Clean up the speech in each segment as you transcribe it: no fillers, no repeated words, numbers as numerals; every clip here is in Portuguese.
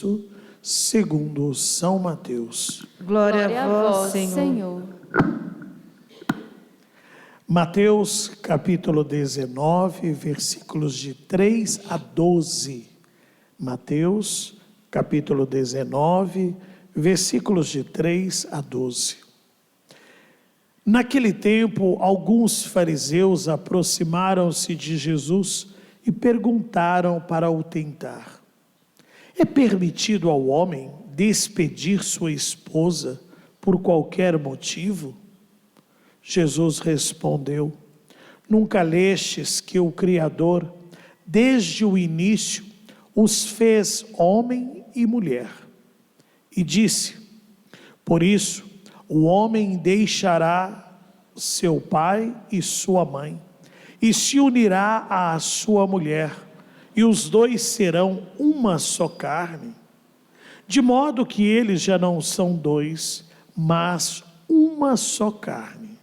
Cristo, segundo São Mateus. Glória a vós, Senhor. Mateus capítulo 19, versículos de 3 a 12. Mateus capítulo 19, versículos de 3 a 12. Naquele tempo, alguns fariseus aproximaram-se de Jesus e perguntaram para o tentar: é permitido ao homem despedir sua esposa por qualquer motivo? Jesus respondeu: nunca lestes que o Criador, desde o início, os fez homem e mulher? E disse: por isso, o homem deixará seu pai e sua mãe, e se unirá à sua mulher, e os dois serão uma só carne. De modo que eles já não são dois, mas uma só carne.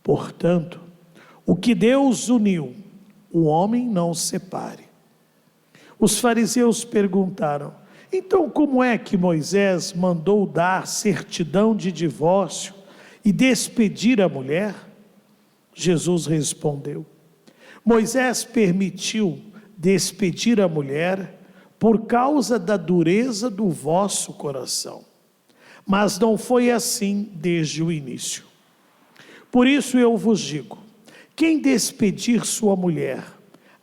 Portanto, o que Deus uniu, o homem não separe. Os fariseus perguntaram: então como é que Moisés mandou dar certidão de divórcio e despedir a mulher? Jesus respondeu: Moisés permitiu despedir a mulher por causa da dureza do vosso coração, mas não foi assim desde o início. Por isso eu vos digo: quem despedir sua mulher,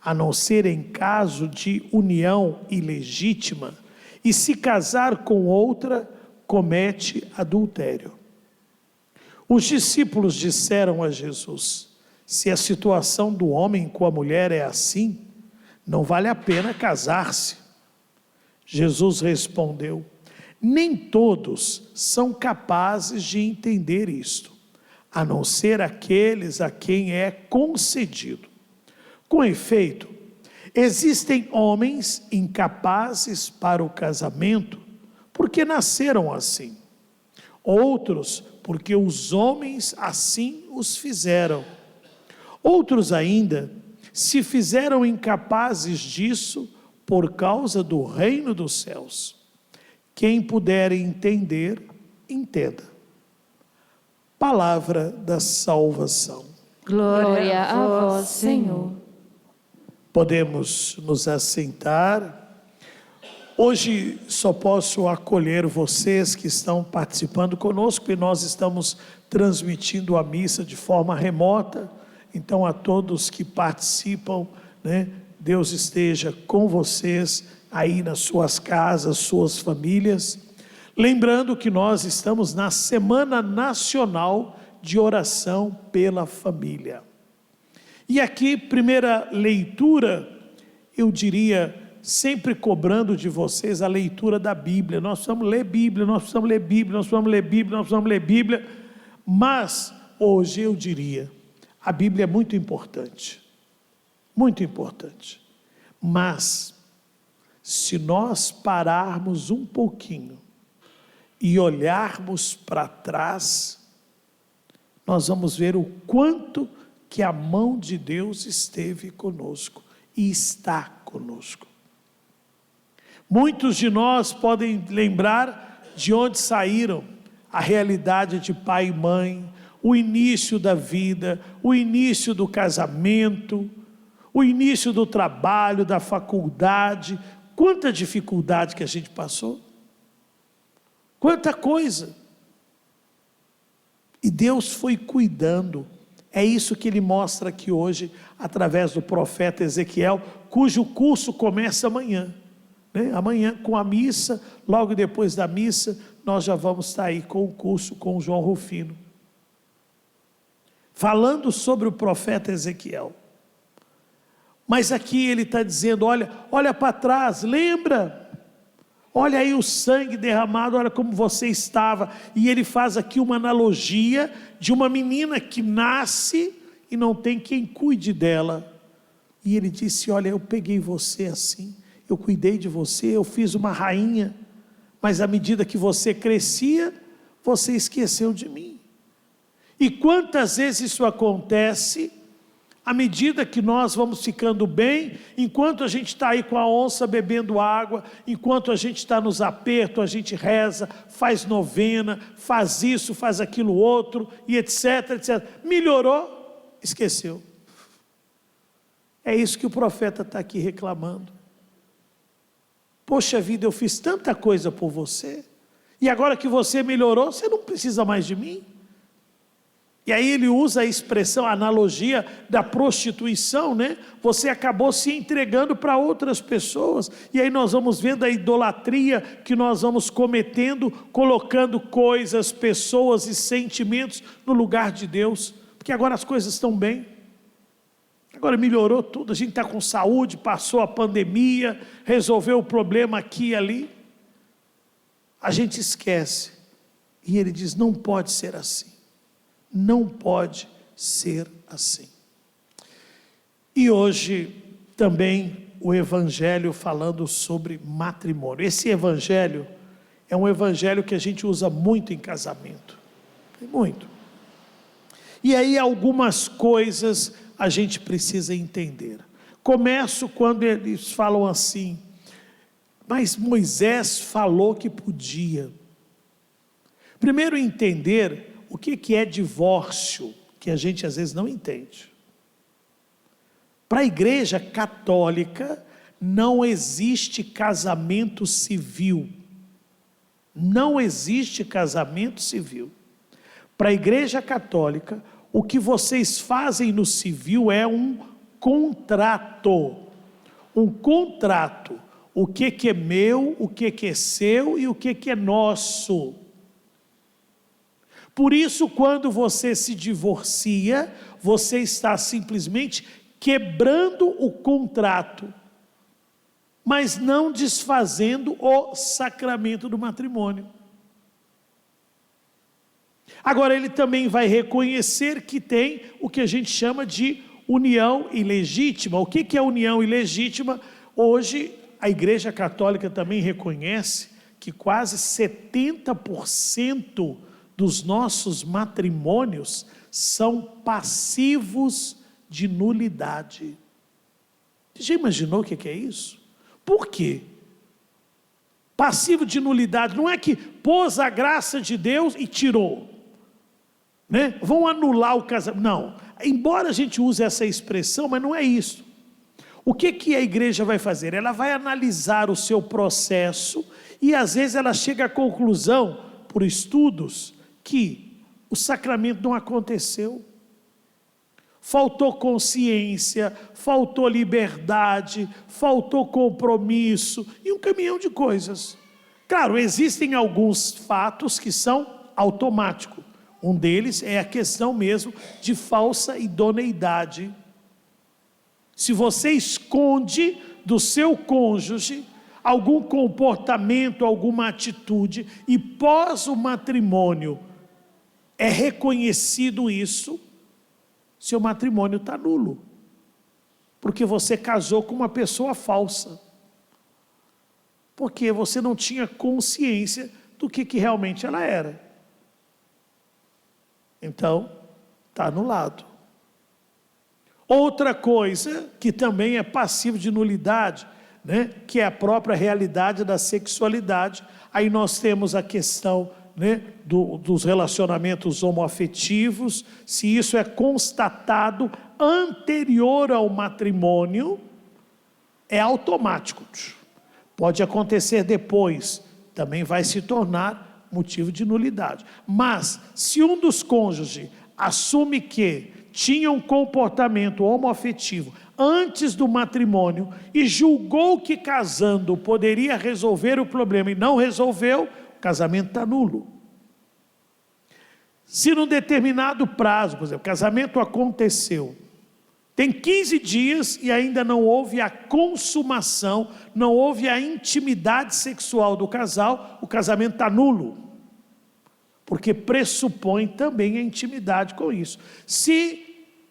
a não ser em caso de união ilegítima, e se casar com outra, comete adultério. Os discípulos disseram a Jesus: se a situação do homem com a mulher é assim, não vale a pena casar-se. Jesus respondeu: nem todos são capazes de entender isto, a não ser aqueles a quem é concedido. Com efeito, existem homens incapazes para o casamento, porque nasceram assim. Outros, porque os homens assim os fizeram. Outros ainda se fizeram incapazes disso por causa do reino dos céus. Quem puder entender, entenda. Palavra da salvação. Glória a vós, Senhor. Podemos nos assentar. Hoje só posso acolher vocês que estão participando conosco, e nós estamos transmitindo a missa de forma remota. Então, a todos que participam, Deus esteja com vocês aí nas suas casas, suas famílias. Lembrando que nós estamos na Semana Nacional de Oração pela Família. E aqui, primeira leitura, eu diria, sempre cobrando de vocês a leitura da Bíblia. Nós precisamos ler Bíblia, nós precisamos ler Bíblia, nós precisamos ler Bíblia, nós precisamos ler Bíblia. Mas, hoje eu diria, a Bíblia é muito importante. Muito importante. Mas, se nós pararmos um pouquinho e olharmos para trás, nós vamos ver o quanto que a mão de Deus esteve conosco e está conosco. Muitos de nós podem lembrar de onde saíram, a realidade de pai e mãe, o início da vida, o início do casamento, o início do trabalho, da faculdade. Quanta dificuldade que a gente passou, quanta coisa, e Deus foi cuidando. É isso que Ele mostra aqui hoje, através do profeta Ezequiel, cujo curso começa amanhã, amanhã com a missa. Logo depois da missa, nós já vamos estar aí com o curso com o João Rufino, falando sobre o profeta Ezequiel. Mas aqui ele está dizendo: olha para trás, lembra? Olha aí o sangue derramado, olha como você estava. E ele faz aqui uma analogia de uma menina que nasce e não tem quem cuide dela. E ele disse: olha, eu peguei você assim, eu cuidei de você, eu fiz uma rainha, mas à medida que você crescia, você esqueceu de mim. E quantas vezes isso acontece À medida que nós vamos ficando bem, enquanto a gente está aí com a onça bebendo água, enquanto a gente está nos apertos, a gente reza, faz novena, faz isso, faz aquilo outro, e etc, etc. Melhorou, esqueceu. É isso que o profeta está aqui reclamando. Poxa vida, eu fiz tanta coisa por você, e agora que você melhorou, você não precisa mais de mim? E aí ele usa a expressão, a analogia da prostituição, né? Você acabou se entregando para outras pessoas. E aí nós vamos vendo a idolatria que nós vamos cometendo, colocando coisas, pessoas e sentimentos no lugar de Deus. Porque agora as coisas estão bem. Agora melhorou tudo, a gente está com saúde, passou a pandemia, resolveu o problema aqui e ali. A gente esquece. E ele diz, não pode ser assim. Não pode ser assim. E hoje também o evangelho falando sobre matrimônio. Esse evangelho é um evangelho que a gente usa muito em casamento. Muito. E aí algumas coisas a gente precisa entender. Começo quando eles falam assim, mas Moisés falou que podia. Primeiro entender o que é divórcio, que a gente às vezes não entende. Para a igreja católica, não existe casamento civil. Não existe casamento civil. Para a igreja católica, o que vocês fazem no civil é um contrato. Um contrato. O que é meu, o que é seu e o que é nosso. Por isso, quando você se divorcia, você está simplesmente quebrando o contrato, mas não desfazendo o sacramento do matrimônio. Agora, ele também vai reconhecer que tem o que a gente chama de união ilegítima. O que é união ilegítima? Hoje, a Igreja Católica também reconhece que quase 70% dos nossos matrimônios são passivos de nulidade. Você já imaginou o que é isso? Por quê? Passivo de nulidade, não é que pôs a graça de Deus e tirou, né? Vão anular o casamento, não. Embora a gente use essa expressão, mas não é isso. O que a igreja vai fazer? Ela vai analisar o seu processo e às vezes ela chega à conclusão, por estudos, que o sacramento não aconteceu. Faltou consciência, faltou liberdade, faltou compromisso e um caminhão de coisas. Claro, existem alguns fatos que são automáticos. Um deles é a questão mesmo de falsa idoneidade. Se você esconde do seu cônjuge algum comportamento, alguma atitude, e pós o matrimônio é reconhecido isso, seu matrimônio está nulo, porque você casou com uma pessoa falsa, porque você não tinha consciência do que realmente ela era. Então, está anulado. Outra coisa que também é passivo de nulidade, né, que é a própria realidade da sexualidade. Aí nós temos a questão, né, dos relacionamentos homoafetivos. Se isso é constatado anterior ao matrimônio, é automático. Pode acontecer depois, também vai se tornar motivo de nulidade. Mas se um dos cônjuges assume que tinha um comportamento homoafetivo antes do matrimônio e julgou que casando poderia resolver o problema e não resolveu, o casamento está nulo. Se num determinado prazo, por exemplo, o casamento aconteceu, tem 15 dias e ainda não houve a consumação, não houve a intimidade sexual do casal, o casamento está nulo. Porque pressupõe também a intimidade com isso. Se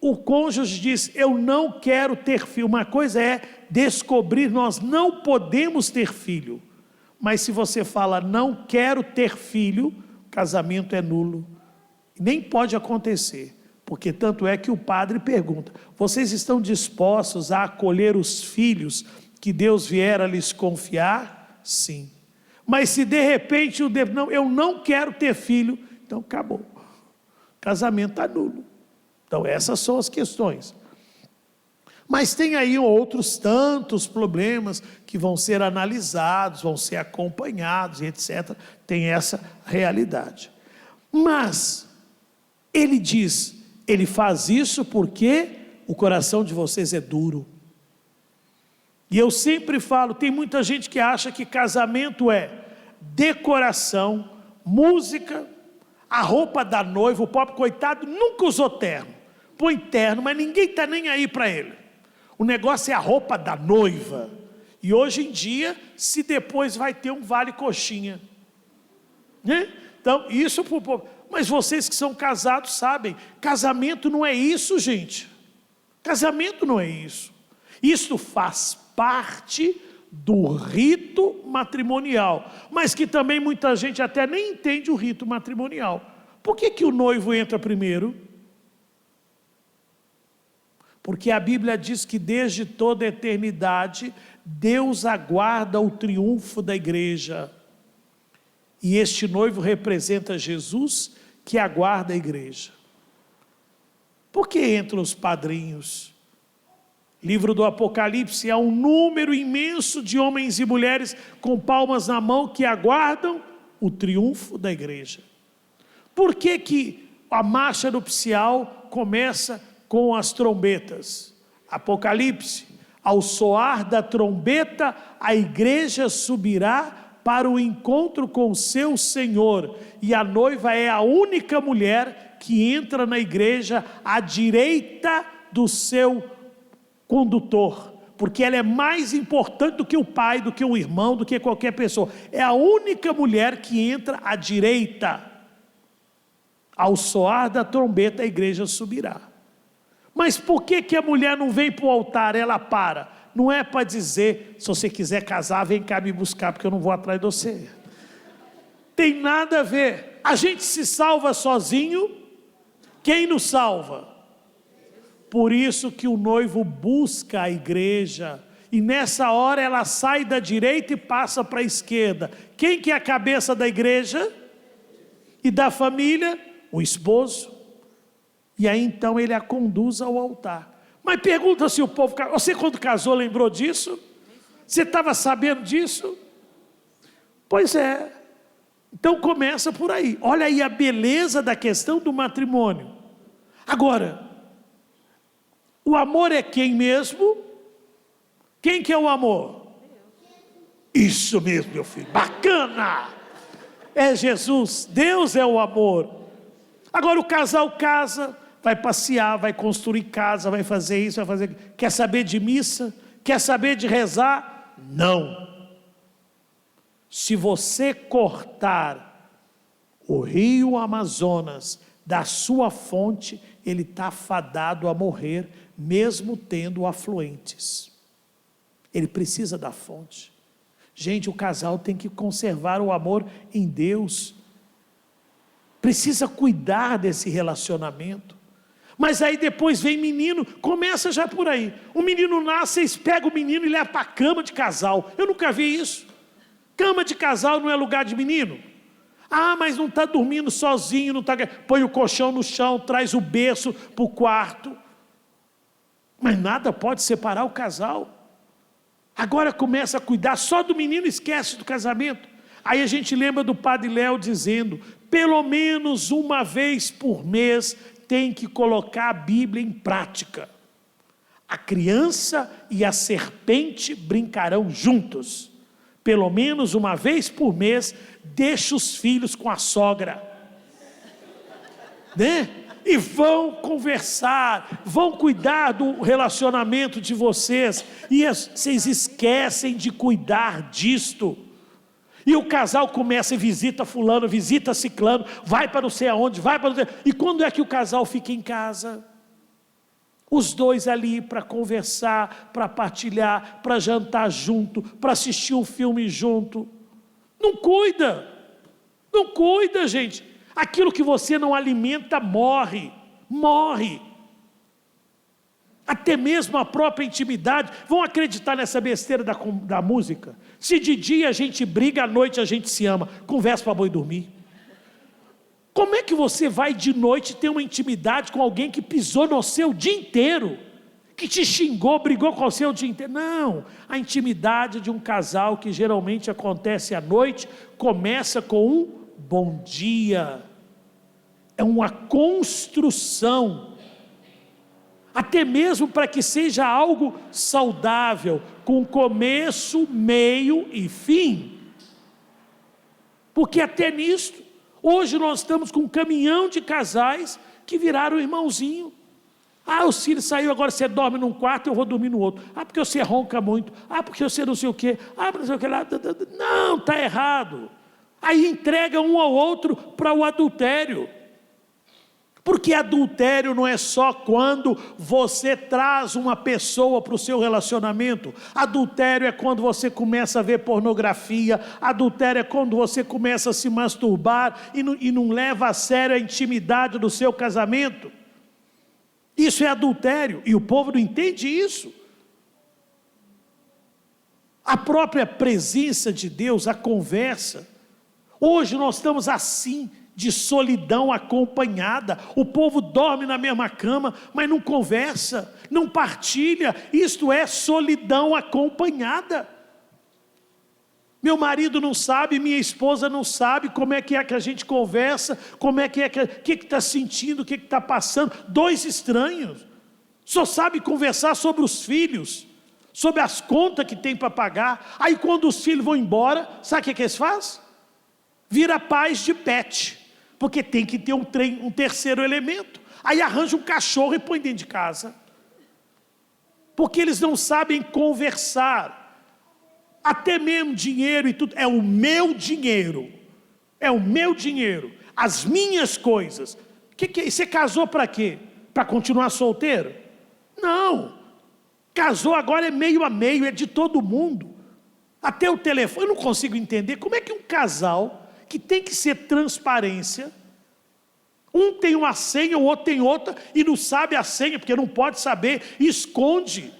o cônjuge diz, eu não quero ter filho, uma coisa é descobrir, nós não podemos ter filho. Mas se você fala, não quero ter filho, o casamento é nulo. Nem pode acontecer, Porque tanto é que o padre pergunta: vocês estão dispostos a acolher os filhos que Deus vier a lhes confiar? Sim. Mas se de repente não, eu não quero ter filho, então acabou. Casamento está nulo. Então essas são as questões. Mas tem aí outros tantos problemas que vão ser analisados, vão ser acompanhados e etc. Tem essa realidade. Mas ele diz, ele faz isso porque o coração de vocês é duro. E eu sempre falo, tem muita gente que acha que casamento é decoração, música, a roupa da noiva. O pobre coitado nunca usou terno. Põe terno, mas ninguém está nem aí para ele. O negócio é a roupa da noiva. E hoje em dia, se depois vai ter um vale coxinha, né? Então, isso para o povo. Mas vocês que são casados sabem, casamento não é isso, gente. Casamento não é isso. Isso faz parte do rito matrimonial, mas que também muita gente até nem entende o rito matrimonial. Por que o noivo entra primeiro? Porque a Bíblia diz que desde toda a eternidade, Deus aguarda o triunfo da igreja. E este noivo representa Jesus, que aguarda a igreja. Por que entram os padrinhos? Livro do Apocalipse, há um número imenso de homens e mulheres com palmas na mão que aguardam o triunfo da igreja. Por que a marcha nupcial começa com as trombetas? Apocalipse, ao soar da trombeta, a igreja subirá para o encontro com o seu Senhor, e a noiva é a única mulher que entra na igreja à direita do seu condutor, porque ela é mais importante do que o pai, do que o irmão, do que qualquer pessoa. É a única mulher que entra à direita. Ao soar da trombeta, a igreja subirá. Mas por que a mulher não vem para o altar? Ela para. Não é para dizer, se você quiser casar, vem cá me buscar, porque eu não vou atrás de você. Tem nada a ver. A gente se salva sozinho. Quem nos salva? Por isso que o noivo busca a igreja, e nessa hora ela sai da direita e passa para a esquerda. Quem que é a cabeça da igreja? E da família? O esposo. E aí então ele a conduz ao altar. Mas pergunta se o povo... Você quando casou lembrou disso? Você estava sabendo disso? Pois é. Então começa por aí. Olha aí a beleza da questão do matrimônio. Agora, o amor é quem mesmo? Quem que é o amor? Isso mesmo, meu filho. Bacana! É Jesus. Deus é o amor. Agora o casal casa, vai passear, vai construir casa, vai fazer isso, vai fazer aquilo. Quer saber de missa? Quer saber de rezar? Não. Se você cortar o rio Amazonas da sua fonte, ele está fadado a morrer, mesmo tendo afluentes. Ele precisa da fonte. Gente, o casal tem que conservar o amor em Deus. Precisa cuidar desse relacionamento. Mas aí depois vem menino, começa já por aí. O menino nasce, vocês pegam o menino e levam para a cama de casal. Eu nunca vi isso. Cama de casal não é lugar de menino? Ah, mas não está dormindo sozinho, não tá... Põe o colchão no chão, traz o berço para o quarto. Mas nada pode separar o casal. Agora começa a cuidar só do menino, esquece do casamento. Aí a gente lembra do Padre Léo dizendo, pelo menos uma vez por mês tem que colocar a Bíblia em prática. A criança e a serpente brincarão juntos. Pelo menos uma vez por mês, deixa os filhos com a sogra. Né? E vão conversar, vão cuidar do relacionamento de vocês. E vocês esquecem de cuidar disto. E o casal começa e visita fulano, visita ciclano, vai para não sei aonde, vai para não sei... E quando é que o casal fica em casa? Os dois ali para conversar, para partilhar, para jantar junto, para assistir um filme junto. Não cuida, gente. Aquilo que você não alimenta morre. morre. Até mesmo a própria intimidade. Vão acreditar nessa besteira da música? Se de dia a gente briga, à noite a gente se ama. Conversa para boi dormir. Como é que você vai de noite ter uma intimidade com alguém que pisou no seu o dia inteiro? Que te xingou, brigou com você o dia inteiro? Não, a intimidade de um casal que geralmente acontece à noite, começa com um bom dia. É uma construção. Até mesmo para que seja algo saudável, com começo, meio e fim. Porque até nisto, hoje nós estamos com um caminhão de casais que viraram irmãozinho. Ah, o filho saiu, agora você dorme num quarto, eu vou dormir no outro. Ah, porque você ronca muito. Ah, porque você não sei o quê. Ah, porque não sei o que lá. Não, está errado. Aí entrega um ao outro para o adultério. Porque adultério não é só quando você traz uma pessoa para o seu relacionamento. Adultério é quando você começa a ver pornografia. Adultério é quando você começa a se masturbar e não leva a sério a intimidade do seu casamento. Isso é adultério, e o povo não entende isso. A própria presença de Deus, a conversa. Hoje nós estamos assim, de solidão acompanhada. O povo dorme na mesma cama, mas não conversa, não partilha. Isto é solidão acompanhada. Meu marido não sabe, minha esposa não sabe como é que a gente conversa, como é que o que está sentindo, o que está passando. Dois estranhos, só sabe conversar sobre os filhos, sobre as contas que tem para pagar. Aí quando os filhos vão embora, sabe o que eles fazem? Vira pais de pet, porque tem que ter um terceiro elemento. Aí arranja um cachorro e põe dentro de casa, porque eles não sabem conversar. Até mesmo dinheiro e tudo, é o meu dinheiro, as minhas coisas. Que é? Você casou para quê? Para continuar solteiro? Não, casou agora é meio a meio, é de todo mundo. Até o telefone, eu não consigo entender como é que um casal, que tem que ser transparência, um tem uma senha, o outro tem outra, e não sabe a senha, porque não pode saber, esconde.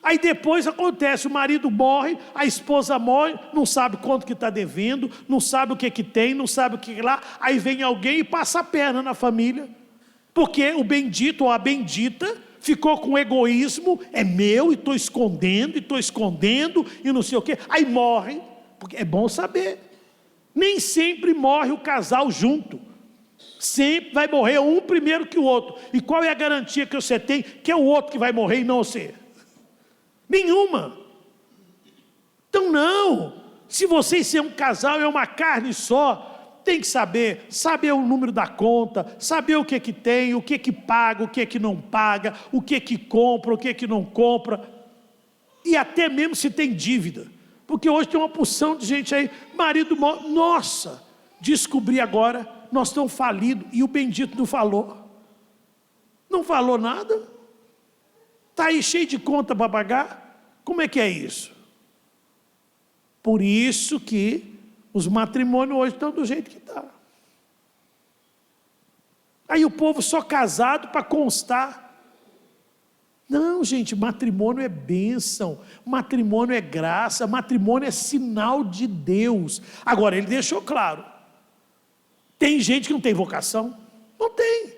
Aí depois acontece, o marido morre, a esposa morre, não sabe quanto que está devendo, não sabe o que tem, não sabe o que lá, aí vem alguém e passa a perna na família, porque o bendito ou a bendita ficou com egoísmo, é meu e estou escondendo, e não sei o que, aí morre, porque é bom saber, nem sempre morre o casal junto, sempre vai morrer um primeiro que o outro, e qual é a garantia que você tem, que é o outro que vai morrer e não você? Nenhuma. Então não, se vocês serem um casal, é uma carne só, tem que saber o número da conta, saber o que tem, o que paga, o que não paga, o que compra, o que não compra, e até mesmo se tem dívida, porque hoje tem uma porção de gente aí, marido morre, nossa, descobri agora, nós estamos falidos, e o bendito não falou nada, está aí cheio de conta para pagar, como é que é isso? Por isso que os matrimônios hoje estão do jeito que está. Aí o povo só casado para constar. Não, gente, matrimônio é bênção, matrimônio é graça, matrimônio é sinal de Deus. Agora, ele deixou claro, tem gente que não tem vocação, não tem.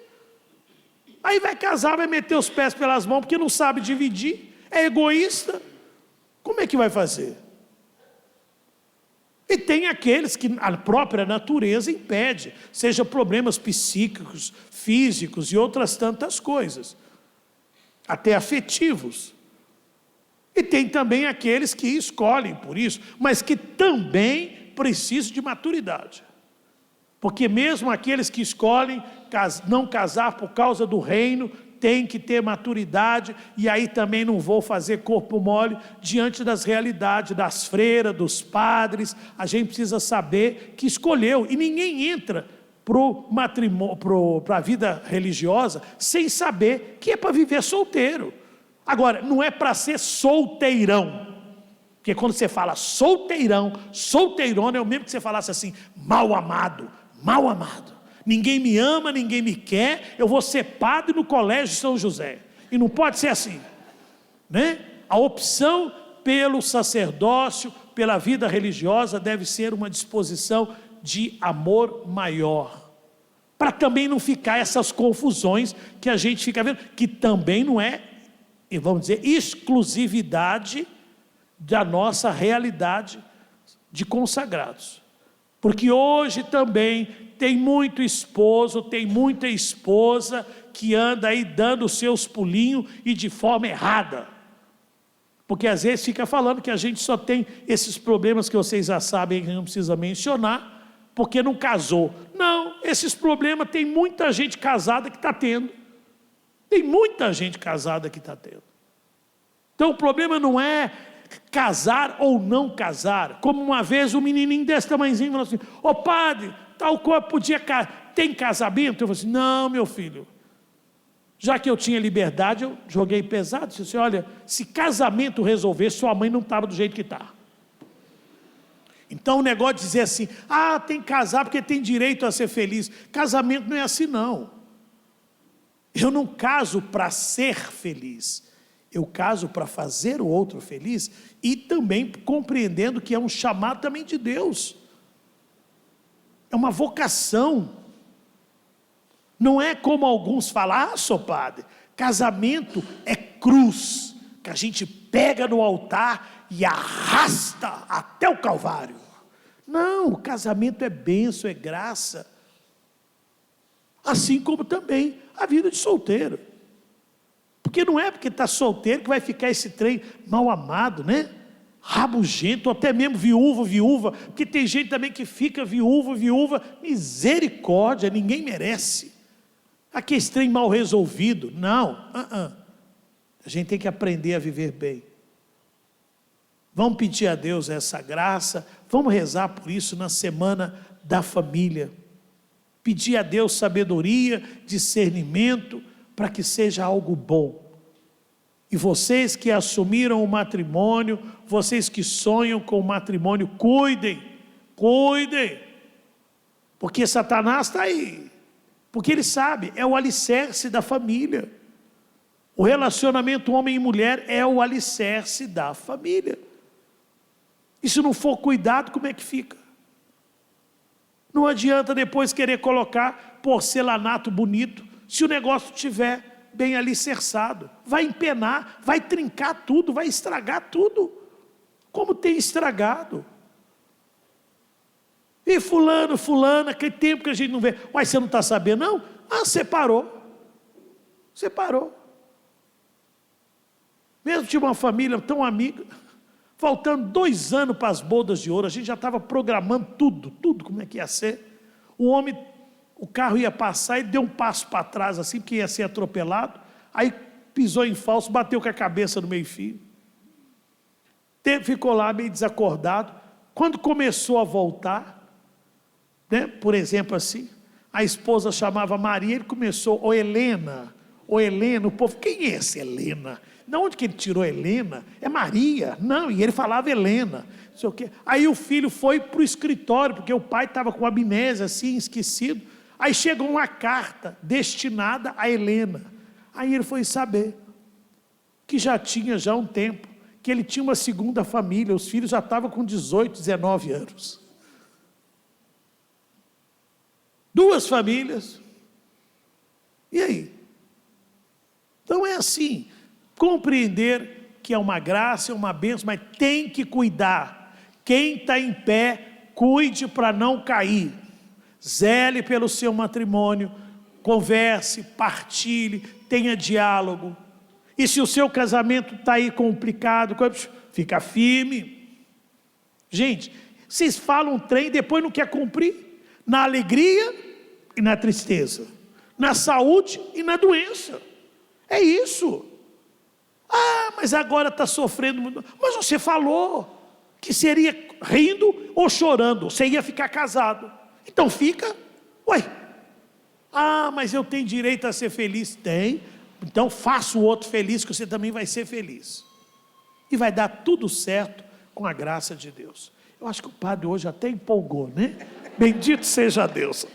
Aí vai casar, vai meter os pés pelas mãos, porque não sabe dividir, é egoísta. Como é que vai fazer? E tem aqueles que a própria natureza impede, seja problemas psíquicos, físicos e outras tantas coisas, até afetivos. E tem também aqueles que escolhem por isso, mas que também precisam de maturidade. Porque mesmo aqueles que escolhem não casar por causa do reino, tem que ter maturidade, e aí também não vou fazer corpo mole diante das realidades das freiras, dos padres. A gente precisa saber que escolheu, e ninguém entra para a vida religiosa sem saber que é para viver solteiro. Agora, não é para ser solteirão, porque quando você fala solteirão, solteirona, é o mesmo que você falasse assim, mal amado. Ninguém me ama, ninguém me quer, eu vou ser padre no colégio São José. E não pode ser assim, né? A opção pelo sacerdócio, pela vida religiosa, deve ser uma disposição de amor maior, para também não ficar essas confusões que a gente fica vendo, que também não é, vamos dizer, exclusividade da nossa realidade de consagrados, porque hoje também tem muito esposo, tem muita esposa que anda aí dando os seus pulinhos e de forma errada, porque às vezes fica falando que a gente só tem esses problemas que vocês já sabem, que não precisa mencionar, porque não casou. Não, esses problemas tem muita gente casada que está tendo. Tem muita gente casada que está tendo. Então o problema não é casar ou não casar. Como uma vez um menininho desse tamanhozinho falou assim: ô padre, tal coisa podia casar. Tem casamento? Eu falei assim: não, meu filho. Já que eu tinha liberdade, eu joguei pesado. Disse assim: olha, se casamento resolver, sua mãe não estava do jeito que está. Então o negócio de dizer assim: ah, tem que casar porque tem direito a ser feliz. Casamento não é assim não. Eu não caso para ser feliz. Eu caso para fazer o outro feliz e também compreendendo que é um chamado também de Deus. É uma vocação. Não é como alguns falam: ah, sou padre, casamento é cruz, que a gente pega no altar e arrasta até o Calvário. Não, o casamento é bênção, é graça. Assim como também a vida de solteiro. Porque não é porque está solteiro que vai ficar esse trem mal amado, né? Rabugento, ou até mesmo viúva. Porque tem gente também que fica viúva. Misericórdia, ninguém merece. Aqui esse trem mal resolvido. Não, A gente tem que aprender a viver bem. Vamos pedir a Deus essa graça, vamos rezar por isso na semana da família. Pedir a Deus sabedoria, discernimento, para que seja algo bom. E vocês que assumiram o matrimônio, vocês que sonham com o matrimônio, cuidem, porque Satanás está aí, porque ele sabe, é o alicerce da família. O relacionamento homem e mulher é o alicerce da família. E se não for cuidado, como é que fica? Não adianta depois querer colocar porcelanato bonito, se o negócio estiver bem alicerçado. Vai empenar, vai trincar tudo, vai estragar tudo, como tem estragado. E fulana, aquele tempo que a gente não vê. Uai, você não está sabendo não? Ah, separou. Mesmo tinha uma família tão amiga, faltando 2 anos para as bodas de ouro, a gente já estava programando tudo como é que ia ser. O homem, o carro ia passar, ele deu um passo para trás assim, porque ia ser atropelado, aí pisou em falso, bateu com a cabeça no meio-fio. Ficou lá meio desacordado. Quando começou a voltar, né, por exemplo assim, a esposa chamava Maria, ele começou: ô Helena, o povo: quem é essa Helena? De onde que ele tirou Helena? É Maria. Não, e ele falava Helena, não sei o quê. Aí o filho foi para o escritório, porque o pai estava com amnésia assim, esquecido. Aí chegou uma carta destinada a Helena. Aí ele foi saber que já tinha um tempo, que ele tinha uma segunda família, os filhos já estavam com 18, 19 anos. 2 famílias. E aí? Então é assim, compreender que é uma graça, é uma bênção, mas tem que cuidar. Quem está em pé, cuide para não cair. Zele pelo seu matrimônio, converse, partilhe, tenha diálogo. E se o seu casamento está aí complicado, fica firme. Gente, vocês falam um trem e depois não quer cumprir. Na alegria e na tristeza. Na saúde e na doença. É isso. Ah, mas agora está sofrendo. Mas você falou que seria rindo ou chorando. Você ia ficar casado. Então fica. Ué. Ah, mas eu tenho direito a ser feliz. Tem. Então faça o outro feliz, que você também vai ser feliz. E vai dar tudo certo com a graça de Deus. Eu acho que o padre hoje até empolgou, né? Bendito seja Deus.